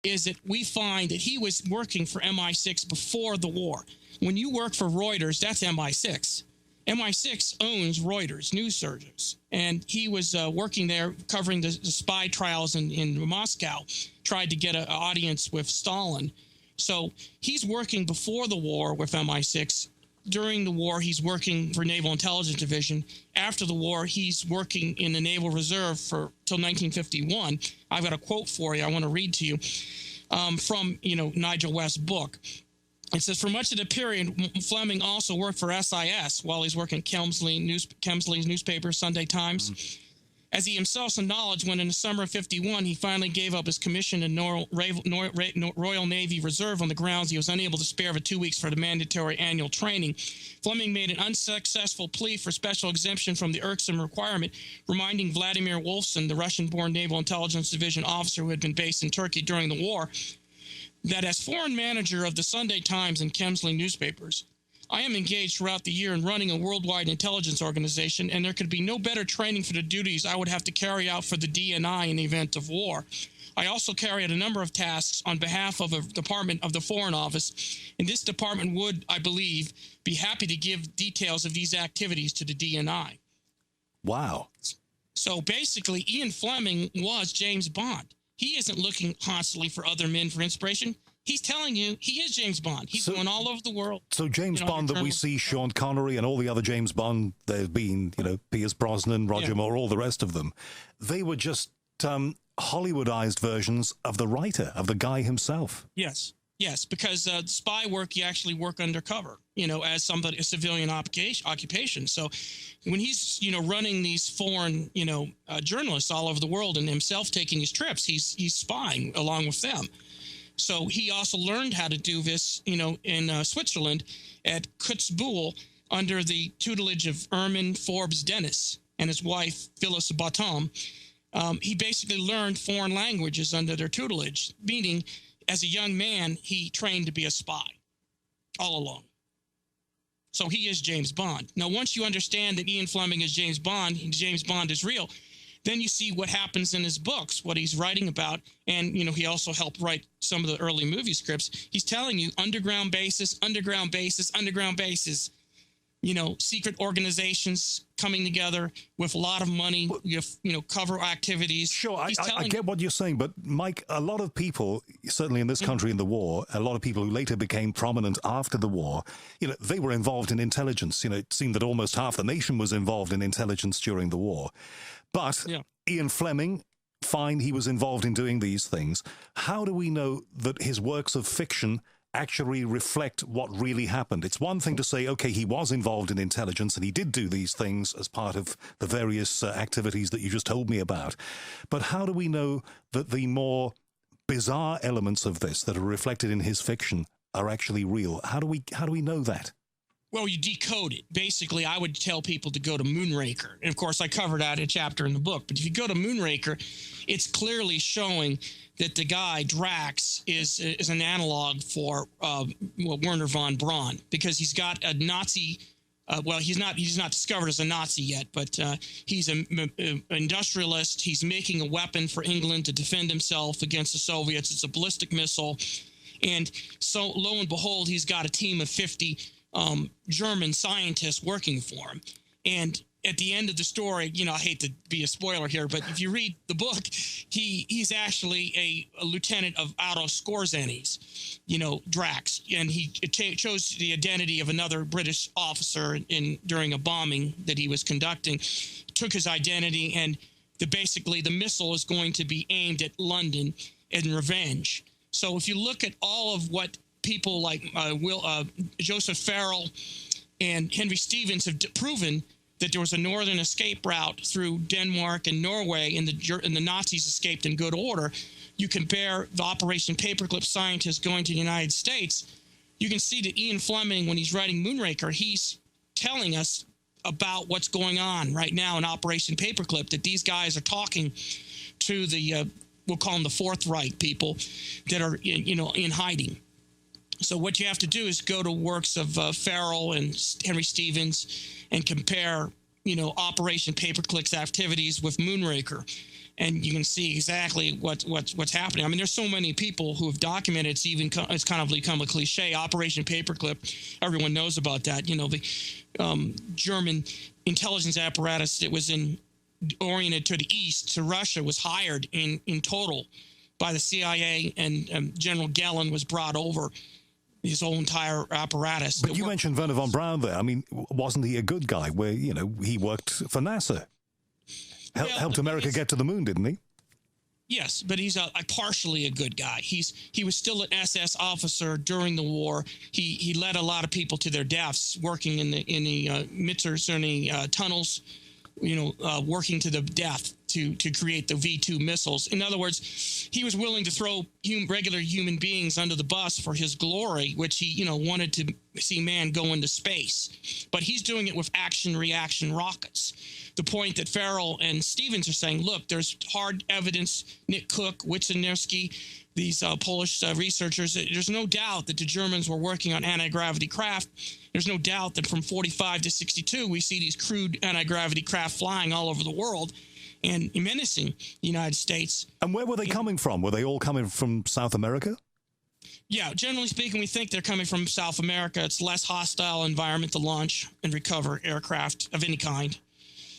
is that we find that he was working for MI6 before the war. When you work for Reuters, that's MI6. MI6 owns Reuters news service, and he was working there covering the spy trials in Moscow, tried to get an audience with Stalin. So he's working before the war with MI6. During the war, he's working for Naval Intelligence Division. After the war, he's working in the Naval Reserve till 1951. I've got a quote for you I want to read to you from Nigel West's book. It says, for much of the period, Fleming also worked for SIS while he's working Kemsley's newspaper, Sunday Times. As he himself acknowledged, when in the summer of 51, he finally gave up his commission in Royal Navy Reserve on the grounds he was unable to spare for 2 weeks for the mandatory annual training. Fleming made an unsuccessful plea for special exemption from the irksome requirement, reminding Vladimir Wolfson, the Russian-born Naval Intelligence Division officer who had been based in Turkey during the war, that as foreign manager of the Sunday Times and Kemsley newspapers, I am engaged throughout the year in running a worldwide intelligence organization, and there could be no better training for the duties I would have to carry out for the DNI in the event of war. I also carry out a number of tasks on behalf of a department of the Foreign Office, and this department would, I believe, be happy to give details of these activities to the DNI. Wow. So basically, Ian Fleming was James Bond. He isn't looking constantly for other men for inspiration. He's telling you he is James Bond. He's going all over the world. So James Bond that we see, Sean Connery and all the other James Bond, they've been, Pierce Brosnan, Roger Moore, all the rest of them, they were just Hollywoodized versions of the writer, of the guy himself. Yes, because spy work, you actually work undercover, as somebody, a civilian occupation. So when he's, running these foreign, journalists all over the world and himself taking his trips, he's spying along with them. So he also learned how to do this, in Switzerland at Kitzbühel under the tutelage of Erman Forbes Dennis and his wife, Phyllis Bottom. He basically learned foreign languages under their tutelage, meaning as a young man, he trained to be a spy all along. So he is James Bond. Now, once you understand that Ian Fleming is James Bond is real, then you see what happens in his books, what he's writing about. And, he also helped write some of the early movie scripts. He's telling you underground bases, underground bases, underground bases, secret organizations coming together with a lot of money, cover activities. Sure, I get what you're saying, but Mike, a lot of people, certainly in this country in the war, a lot of people who later became prominent after the war, they were involved in intelligence. It seemed that almost half the nation was involved in intelligence during the war. But Ian Fleming, fine, he was involved in doing these things. How do we know that his works of fiction actually reflect what really happened? It's one thing to say, okay, he was involved in intelligence and he did do these things as part of the various activities that you just told me about. But how do we know that the more bizarre elements of this that are reflected in his fiction are actually real? How do we know that? Well, you decode it. Basically, I would tell people to go to Moonraker. And, of course, I covered that in a chapter in the book. But if you go to Moonraker, it's clearly showing that the guy, Drax, is an analog for Werner von Braun, because he's got a Nazi he's not discovered as a Nazi yet, but he's an industrialist. He's making a weapon for England to defend himself against the Soviets. It's a ballistic missile. And so, lo and behold, he's got a team of 50 German scientists working for him. And at the end of the story, I hate to be a spoiler here, but if you read the book, he's actually a lieutenant of Otto Skorzeny's, Drax, and he chose the identity of another British officer during a bombing that he was conducting, took his identity, and basically the missile is going to be aimed at London in revenge. So if you look at all of what people like Joseph Farrell and Henry Stevens have proven, that there was a northern escape route through Denmark and Norway, and the Nazis escaped in good order. You compare the Operation Paperclip scientists going to the United States, you can see that Ian Fleming, when he's writing Moonraker, he's telling us about what's going on right now in Operation Paperclip, that these guys are talking to the, we'll call them the Fourth Reich people that are, in hiding. So what you have to do is go to works of Farrell and Henry Stevens and compare, Operation Paperclip's activities with Moonraker. and you can see exactly what's happening. I mean, there's so many people who have documented. It's kind of become a cliche. Operation Paperclip, everyone knows about that. You know, the German intelligence apparatus that was oriented to the east, to Russia, was hired in total by the CIA, and General Gellin was brought over his whole entire apparatus. But you mentioned Werner von Braun there. I mean, wasn't he a good guy where, you know, he worked for NASA? Helped America get to the moon, didn't he? Yes, but he's partially a good guy. He was still an SS officer during the war. He led a lot of people to their deaths working in the Mitterrand tunnels, you know, working to the death to create the V-2 missiles. In other words, he was willing to throw regular human beings under the bus for his glory, which he, you know, wanted to see man go into space. But he's doing it with action-reaction rockets. The point that Farrell and Stevens are saying, look, there's hard evidence, Nick Cook, Wisniewski, these Polish researchers, there's no doubt that the Germans were working on anti-gravity craft. There's no doubt that from 45 to 62, we see these crude anti-gravity craft flying all over the world and menacing the United States. And where were they coming from? Were they all coming from South America? Yeah, generally speaking, we think they're coming from South America. It's less hostile environment to launch and recover aircraft of any kind.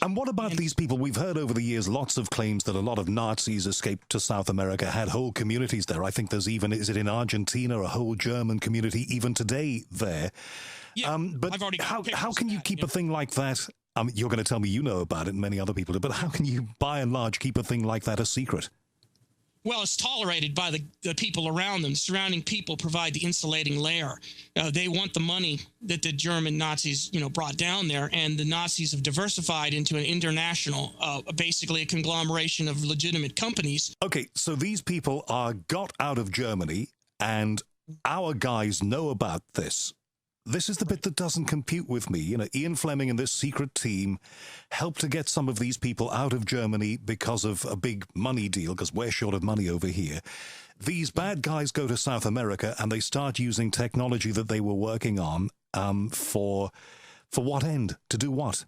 And what about these people? We've heard over the years lots of claims that a lot of Nazis escaped to South America, had whole communities there. I think there's even, is it in Argentina, a whole German community even today there. Yeah, but I've already got how can you keep a thing like that? You're going to tell me you know about it and many other people do, but how can you, by and large, keep a thing like that a secret? Well, it's tolerated by the people around them. The surrounding people provide the insulating layer. They want the money that the German Nazis, you know, brought down there, and the Nazis have diversified into an international, basically a conglomeration of legitimate companies. Okay, so these people are got out of Germany, and our guys know about this. This is the bit that doesn't compute with me. You know, Ian Fleming and this secret team helped to get some of these people out of Germany because of a big money deal, because we're short of money over here. These bad guys go to South America and they start using technology that they were working on for what end? To do what?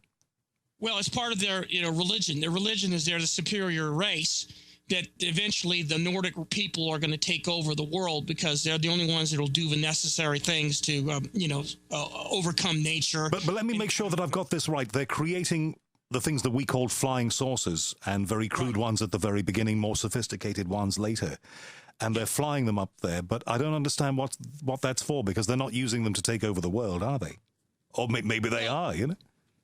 Well, it's part of their, you know, religion. Their religion is they're the superior race, that eventually the Nordic people are going to take over the world because they're the only ones that will do the necessary things to, overcome nature. But let me make sure that I've got this right. They're creating the things that we called flying saucers, and very crude ones at the very beginning, more sophisticated ones later. And they're flying them up there, but I don't understand what that's for, because they're not using them to take over the world, are they? Or maybe they are, you know?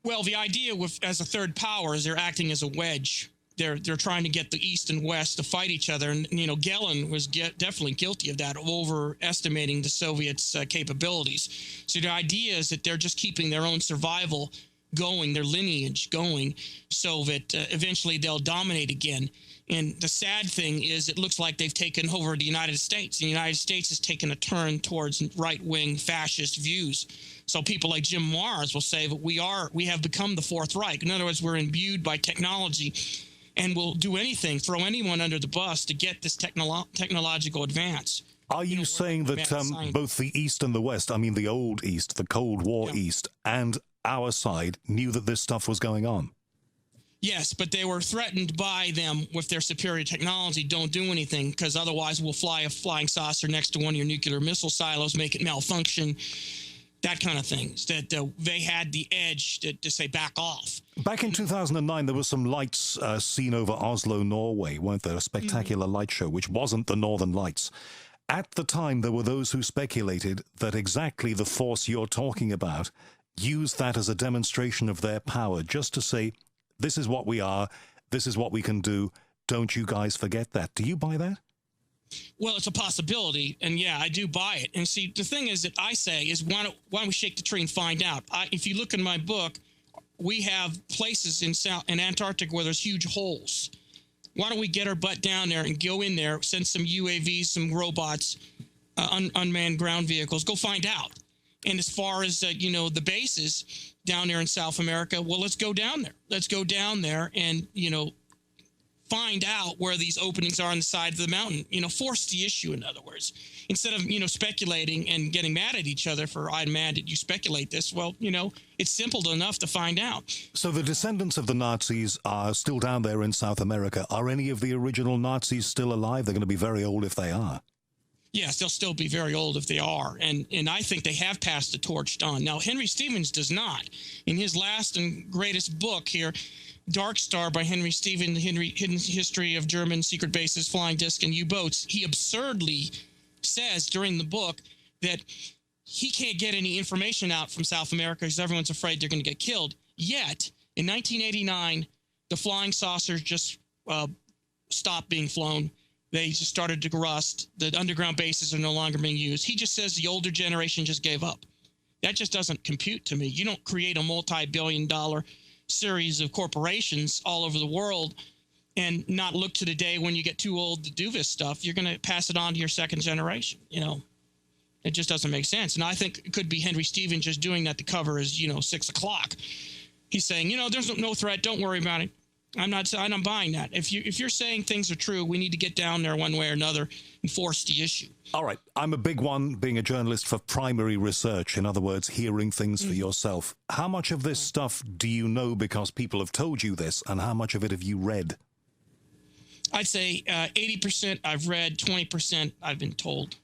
Well, the idea as a third power is they're acting as a wedge. They're trying to get the East and West to fight each other. And, you know, Gellin was definitely guilty of that, overestimating the Soviets' capabilities. So the idea is that they're just keeping their own survival going, their lineage going, so that eventually they'll dominate again. And the sad thing is it looks like they've taken over the United States. The United States has taken a turn towards right-wing fascist views. So people like Jim Mars will say that we have become the Fourth Reich. In other words, we're imbued by technology, and will do anything, throw anyone under the bus to get this technological advance. Are you saying that both the East and the West, I mean the old East, the Cold War East, and our side knew that this stuff was going on? Yes, but they were threatened by them with their superior technology. Don't do anything, because otherwise we'll fly a flying saucer next to one of your nuclear missile silos, make it malfunction. That kind of things, that they had the edge to say back off. Back in 2009, there were some lights seen over Oslo, Norway, weren't there? A spectacular light show, which wasn't the Northern Lights. At the time, there were those who speculated that exactly the force you're talking about used that as a demonstration of their power, just to say, this is what we are, this is what we can do, don't you guys forget that. Do you buy that? Well, it's a possibility, and yeah, I do buy it. And see, the thing is that I say is why don't we shake the tree and find out? If you look in my book, we have places in Antarctica where there's huge holes. Why don't we get our butt down there and go in there, send some UAVs, some robots, unmanned ground vehicles, go find out. And as far as, the bases down there in South America, well, let's go down there. Let's go down there and, find out where these openings are on the side of the mountain. Force the issue, in other words. Instead of, speculating and getting mad at each other for, I'm mad that you speculate this. Well, it's simple enough to find out. So the descendants of the Nazis are still down there in South America. Are any of the original Nazis still alive? They're going to be very old if they are. Yes, they'll still be very old if they are. And I think they have passed the torch on. Now, Henry Stevens does not. In his last and greatest book here, Dark Star by Henry Stevens, Hidden History of German Secret Bases, Flying Disc, and U-Boats, he absurdly says during the book that he can't get any information out from South America because everyone's afraid they're going to get killed. Yet, in 1989, the flying saucers just stopped being flown. They just started to rust. The underground bases are no longer being used. He just says the older generation just gave up. That just doesn't compute to me. You don't create a multi-billion-dollar series of corporations all over the world and not look to the day when you get too old to do this stuff. You're going to pass it on to your second generation. It just doesn't make sense. And I think it could be Henry Stevens just doing that to cover his 6 o'clock. He's saying, there's no threat. Don't worry about it. I'm not buying that. If you're saying things are true, we need to get down there one way or another and force the issue. All right. I'm a big one, being a journalist, for primary research. In other words, hearing things for yourself. How much of this stuff do you know because people have told you this, and how much of it have you read? I'd say 80% I've read, 20% I've been told.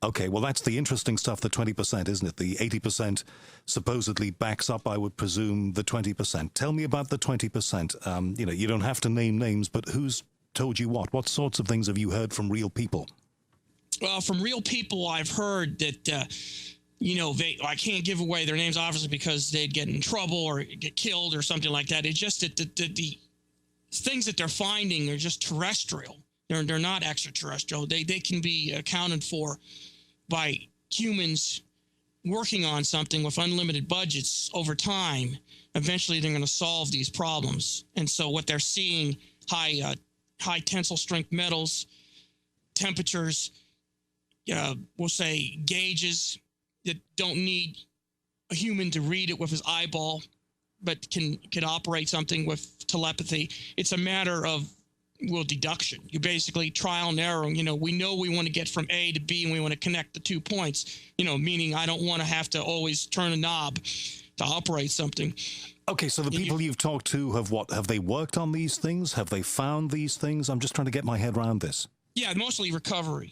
Okay, well, that's the interesting stuff, the 20%, isn't it? The 80% supposedly backs up, I would presume, the 20%. Tell me about the 20%. You don't have to name names, but who's told you what? What sorts of things have you heard from real people? Well, from real people, I've heard that, I can't give away their names, obviously, because they'd get in trouble or get killed or something like that. It's just that the things that they're finding are just terrestrial. They're not extraterrestrial. They can be accounted for by humans working on something with unlimited budgets over time. Eventually, they're going to solve these problems. And so what they're seeing, high tensile strength metals, temperatures, we'll say gauges that don't need a human to read it with his eyeball, but can operate something with telepathy. It's a matter of deduction. You basically trial and error. We know we want to get from A to B and we want to connect the 2 points, meaning I don't want to have to always turn a knob to operate something. Okay, so the people you've talked to have they worked on these things? Have they found these things? I'm just trying to get my head around this. Yeah, mostly recovery.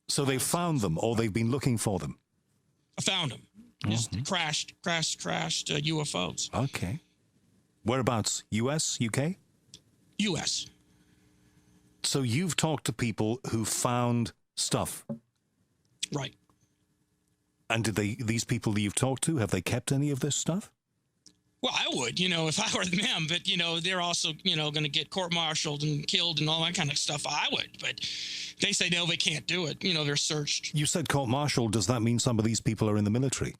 So they've found them, or they've been looking for them? I found them. Just crashed UFOs. Okay. Whereabouts? U.S., U.K.? U.S. So you've talked to people who found stuff. Right. And these people that you've talked to, have they kept any of this stuff? Well, I would, if I were them, but, they're also, going to get court-martialed and killed and all that kind of stuff. I would, but they say, no, they can't do it. They're searched. You said court-martialed. Does that mean some of these people are in the military?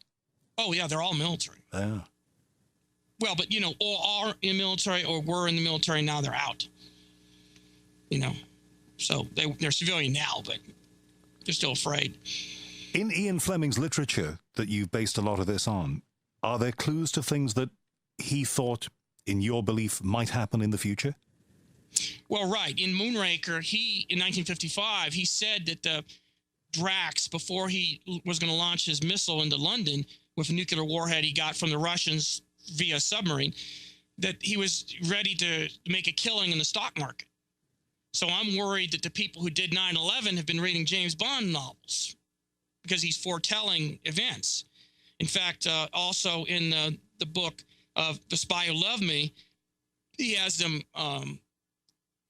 Oh, yeah, they're all military. Yeah. Well, but, all are in the military or were in the military, now they're out. So they're civilian now, but they're still afraid. In Ian Fleming's literature that you've based a lot of this on, are there clues to things that he thought, in your belief, might happen in the future? Well, right. In Moonraker, in 1955, he said that the Drax, before he was going to launch his missile into London with a nuclear warhead he got from the Russians via submarine, that he was ready to make a killing in the stock market. So I'm worried that the people who did 9/11 have been reading James Bond novels because he's foretelling events. In fact, also in the book of The Spy Who Loved Me, he has them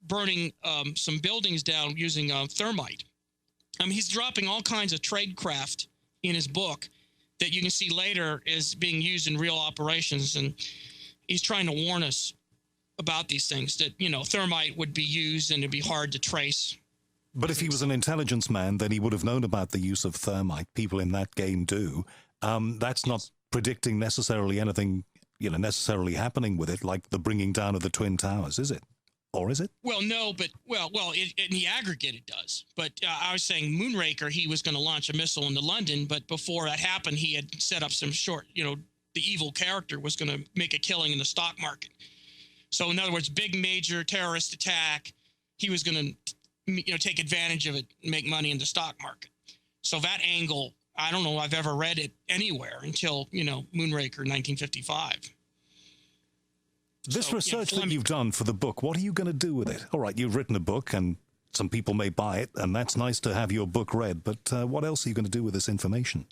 burning some buildings down using thermite. He's dropping all kinds of tradecraft in his book that you can see later is being used in real operations. And he's trying to warn us about these things, that, thermite would be used and it'd be hard to trace. But if he was an intelligence man, then he would have known about the use of thermite. People in that game do. That's not predicting necessarily anything, necessarily happening with it, like the bringing down of the Twin Towers, is it? Or is it? Well, no, but, in the aggregate it does. But I was saying Moonraker, he was going to launch a missile into London, but before that happened, he had set up some the evil character was going to make a killing in the stock market. So in other words, big major terrorist attack, he was going to take advantage of it and make money in the stock market. So that angle, I don't know I've ever read it anywhere until, Moonraker 1955. This research that you've done for the book, what are you going to do with it? All right, you've written a book and some people may buy it, and that's nice to have your book read, but what else are you going to do with this information?